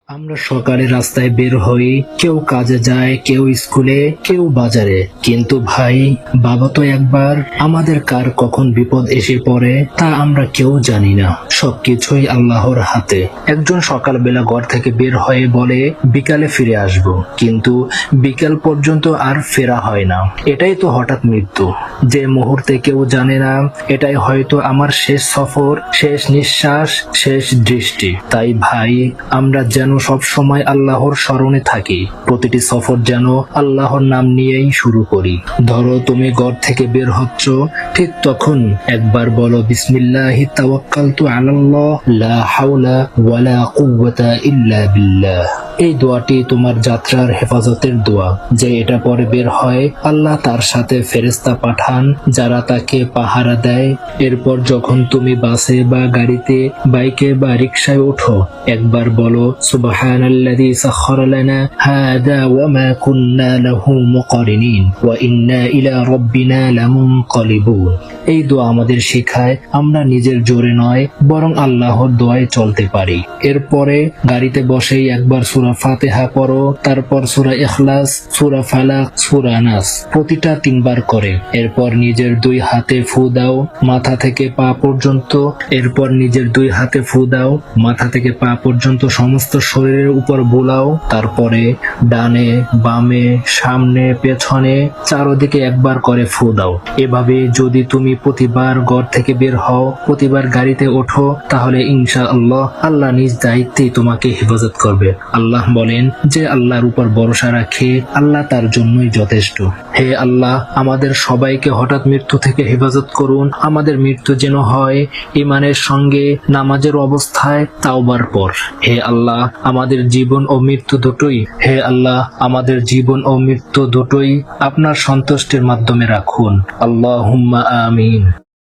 আমরা সকালে রাস্তায় বের হই, কেউ কাজে যায়, কেউ স্কুলে, কেউ বাজারে। কিন্তু ভাই, বাবা তো একবার আমাদের কার কখন বিপদ এসে পড়ে তা আমরা কেউ জানি না। সবকিছুই আল্লাহর হাতে। একজন সকালবেলা ঘর থেকে বের হয়ে বলে বিকালে ফিরে আসব, কিন্তু বিকাল পর্যন্ত আর ফেরা হয় না। এটাই তো হঠাৎ মৃত্যু, যে মুহূর্তে কেউ জানে না। এটাই হয়তো আমার শেষ সফর, শেষ নিঃশ্বাস, শেষ দৃষ্টি। তাই ভাই, আমরা যেন সব সময় আল্লাহর স্মরণে থাকি। প্রতিটি সফর যেন আল্লাহর নাম নিয়েই শুরু করি। ধরো তুমি ঘর থেকে বের হচ্ছ, ঠিক তখন একবার বলো বিসমিল্লাহি তাওয়াক্কালতু আলাল্লাহ লা হাওলা ওয়ালা কুওয়াতা ইল্লা বিল্লাহ। এই দোয়াটি তোমার যাত্রার হেফাজতের দোয়া। যে এটা পরে বের হয়, আল্লাহ তার সাথে ফেরেশতা পাঠান যারা তাকে পাহারা দেয়। এরপর যখন তুমি বাসে বা গাড়িতে, বাইকে বা রিকশায় ওঠো, একবার বলো সুবহানাল্লাযী সাখখারা লানা হাযা ওয়া মা কুন্না লাহু মুকরিনিন ওয়া ইন্না ইলা রাব্বিনা লামুনকালিবুন। এই দোয়া আমাদের শেখায় আমরা নিজের জোরে নয়, বরং আল্লাহর দোয়ায় চলতে পারি। এরপরে গাড়িতে বসেই একবার সূরা ফাতিহা পড়ো, তারপর সূরা ইখলাস, সূরা ফালাক, সূরা নাস, প্রতিটা 3 বার করে। এরপর নিজের 2 হাতে ফু দাও মাথা থেকে পা পর্যন্ত। এরপর নিজের 2 হাতে ফু দাও মাথা থেকে পা পর্যন্ত, সমস্ত শরীরের উপর বোলাও। তারপরে ডানে, বামে, সামনে, পেছনে, চারদিকে একবার করে ফু দাও। এভাবে যদি তুমি প্রতিবার ঘর থেকে বের হও, প্রতিবার গাড়িতে ওঠো, তাহলে ইনশাআল্লাহ আল্লাহ নিজ দায়িত্বেই তোমাকে হেফাজত করবে। আল্লাহ বলেন, যে আল্লাহর উপর ভরসা রাখে আল্লাহ তার জন্যই যথেষ্ট। হে আল্লাহ, আমাদের সবাইকে হঠাৎ মৃত্যু থেকে হেফাজত করুন। আমাদের মৃত্যু যেন হয় ঈমানের সঙ্গে, নামাজের অবস্থায়, তাওবার পর। হে আল্লাহ, আমাদের জীবন ও মৃত্যু দুটোই আপনার সন্তুষ্টির মাধ্যমে রাখুন। আল্লাহুম্মা আমিন।